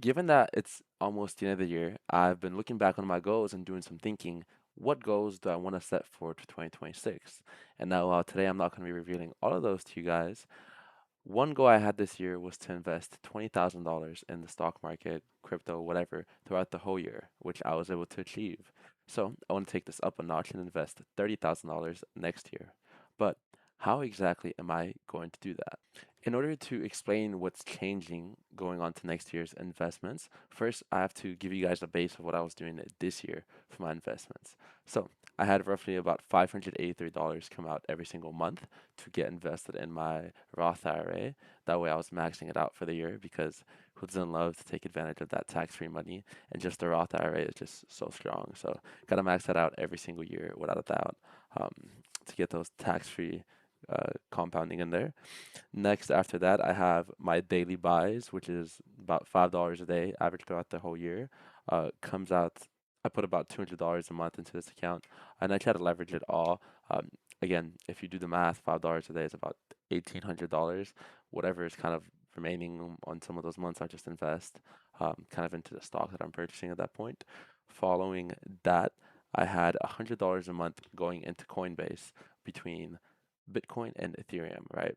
Given that it's almost the end of the year, I've been looking back on my goals and doing some thinking. What goals do I want to set for 2026? And now, today I'm not going to be revealing all of those to you guys. One goal I had this year was to invest $20,000 in the stock market, crypto, whatever, throughout the whole year, which I was able to achieve. So I want to take this up a notch and invest $30,000 next year. But how exactly am I going to do that? In order to explain what's changing going on to next year's investments, first I have to give you guys a base of what I was doing this year for my investments. So I had roughly about $583 come out every single month to get invested in my Roth IRA. That way I was maxing it out for the year because who doesn't love to take advantage of that tax-free money? And just the Roth IRA is just so strong. So gotta max that out every single year without a doubt, um, to get those tax-free compounding in there. Next, after that, I have my daily buys, which is about $5 a day, average throughout the whole year. Comes out, I put about $200 a month into this account, and I try to leverage it all. Um, Again, if you do the math, $5 a day is about $1,800. Whatever is kind of remaining on some of those months, I just invest kind of into the stock that I'm purchasing at that point. Following that, I had $100 a month going into Coinbase between Bitcoin and Ethereum, right?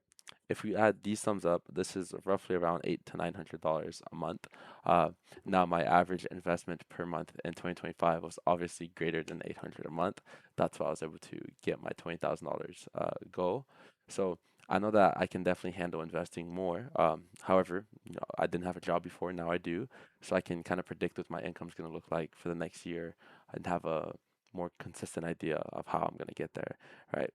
If we add these sums up, this is roughly around $800 to $900 a month. Uh, Now, my average investment per month in 2025 was obviously greater than 800 a month. That's why I was able to get my $20,000 goal. So I know that I can definitely handle investing more. However, I didn't have a job before, now I do, so I can kind of predict what my income is going to look like for the next year and have a more consistent idea of how I'm going to get there, right?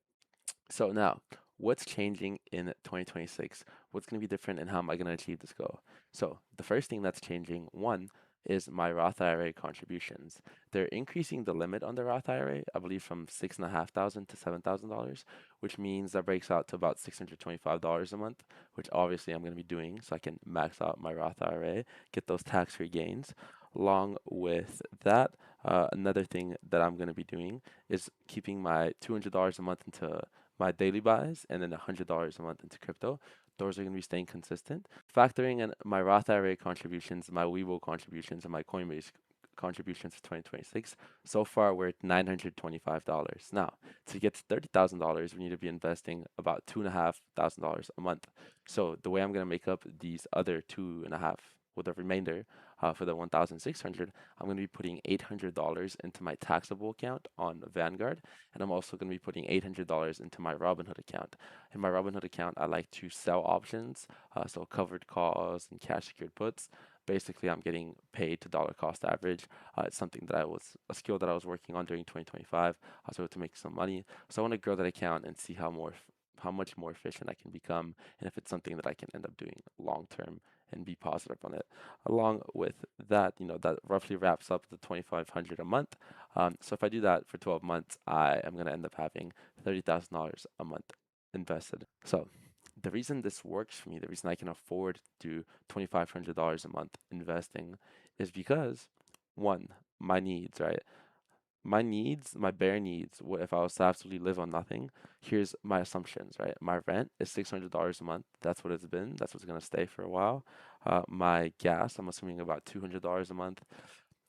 So now, what's changing in 2026? What's going to be different and how am I going to achieve this goal? So the first thing that's changing, one, is my Roth IRA contributions. They're increasing the limit on the Roth IRA, I believe from 6,500 to $7,000, which means that breaks out to about $625 a month, which obviously I'm going to be doing so I can max out my Roth IRA, get those tax-free gains. Along with that, another thing that I'm going to be doing is keeping my $200 a month into my daily buys and then $100 a month into crypto. Those are going to be staying consistent. Factoring in my Roth IRA contributions, my Webull contributions, and my Coinbase contributions for 2026. So far, we're at $925. Now, to get to $30,000, we need to be investing about $2,500 a month. So the way I'm going to make up these other two and a half with the remainder for the 1,600, I'm going to be putting $800 into my taxable account on Vanguard, and I'm also going to be putting $800 into my Robinhood account. In my Robinhood account, I like to sell options, so covered calls and cash secured puts. Basically, I'm getting paid to dollar cost average. It's something that I was a skill that I was working on during 2025. I was able to make some money, so I want to grow that account and see how much more efficient I can become, and if it's something that I can end up doing long term and be positive on it. Along with that, that roughly wraps up the 2,500 a month. So if I do that for 12 months, I am going to end up having $30,000 a month invested. So the reason this works for me, the reason I can afford to do $2,500 a month investing is because one, my needs, right? My needs, my bare needs, what if I was to absolutely live on nothing? Here's my assumptions, right? My rent is $600 a month. That's what it's been. That's what's gonna stay for a while. My gas, I'm assuming about $200 a month.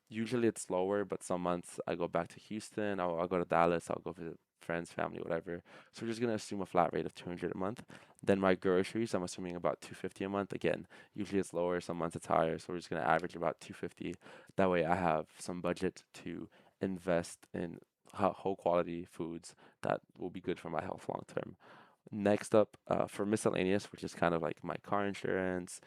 Usually it's lower, but some months I go back to Houston, I'll go to Dallas, I'll go visit friends, family, whatever. So we're just gonna assume a flat rate of 200 a month. Then my groceries, I'm assuming about 250 a month. Again, usually it's lower, some months it's higher, so we're just gonna average about 250. That way I have some budget to invest in whole quality foods that will be good for my health long term. Next up, for miscellaneous, which is kind of like my car insurance,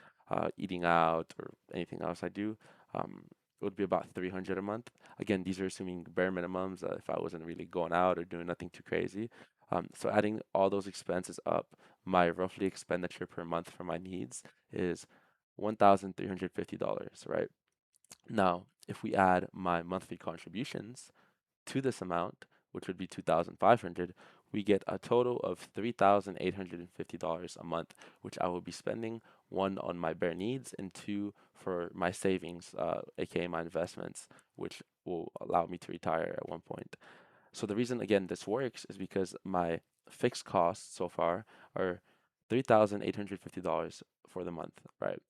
eating out, or anything else I do, it would be about 300 a month. Again, these are assuming bare minimums if I wasn't really going out or doing nothing too crazy. So adding all those expenses up, my roughly expenditure per month for my needs is $1,350, right? Now, if we add my monthly contributions to this amount, which would be 2,500, we get a total of $3,850 a month, which I will be spending one on my bare needs and two for my savings, aka my investments, which will allow me to retire at one point. So the reason again this works is because my fixed costs so far are $3,850 for the month, right?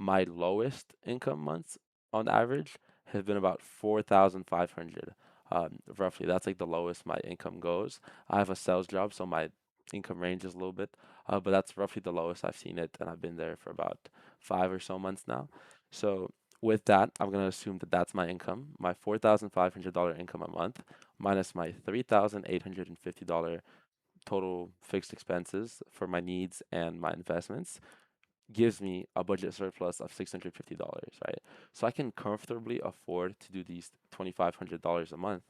My lowest income months on average have been about 4,500, roughly. That's like the lowest my income goes. I have a sales job, so my income range is a little bit, but that's roughly the lowest I've seen it, and I've been there for about 5 or so months now. So with that, I'm gonna assume that that's my income, my $4,500 income a month, minus my $3,850 total fixed expenses for my needs and my investments gives me a budget surplus of $650, right? So I can comfortably afford to do these $2,500 a month.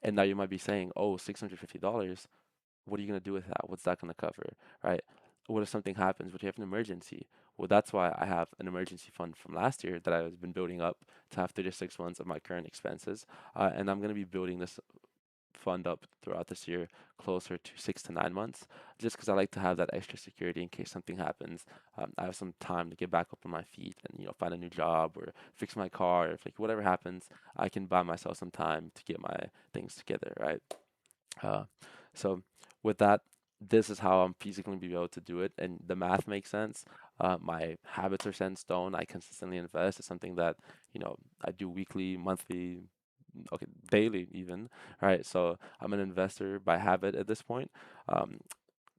And now you might be saying, oh, $650, what are you going to do with that? What's that going to cover, right? What if something happens? What if you have an emergency? Well, that's why I have an emergency fund from last year that I've been building up to have 36 months of my current expenses. And I'm going to be building this fund up throughout this year closer to 6 to 9 months, just because I like to have that extra security in case something happens. I have some time to get back up on my feet and find a new job or fix my car. If like whatever happens, I can buy myself some time to get my things together, right? Uh, so with that, this is how I'm physically going to be able to do it, and the math makes sense. My habits are set in stone. I consistently invest. It's something that I do weekly, monthly, okay, daily even, right? So I'm an investor by habit at this point. Um,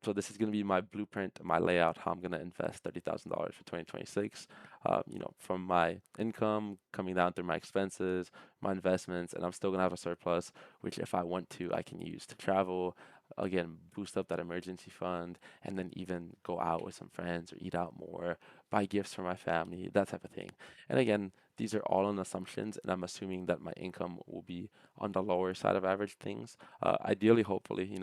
so this is going to be my blueprint, my layout, how I'm going to invest $30,000 for 2026. From my income coming down through my expenses, my investments, and I'm still going to have a surplus, which if I want to, I can use to travel, again, boost up that emergency fund, and then even go out with some friends or eat out more, buy gifts for my family, that type of thing. And again, these are all on assumptions, and I'm assuming that my income will be on the lower side of average things. Ideally, hopefully,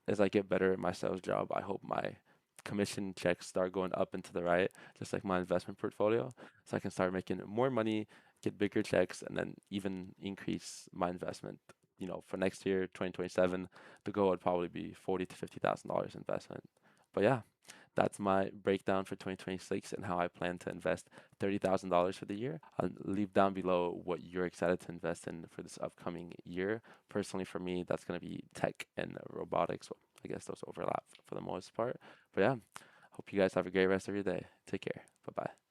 as I get better at my sales job, I hope my commission checks start going up and to the right, just like my investment portfolio. So I can start making more money, get bigger checks, and then even increase my investment. For next year, 2027, the goal would probably be 40 to $50,000 investment. But yeah, that's my breakdown for 2026 and how I plan to invest $30,000 for the year. I'll leave down below what you're excited to invest in for this upcoming year. Personally, for me, that's going to be tech and robotics. Well, I guess those overlap for the most part. But yeah, hope you guys have a great rest of your day. Take care. Bye bye.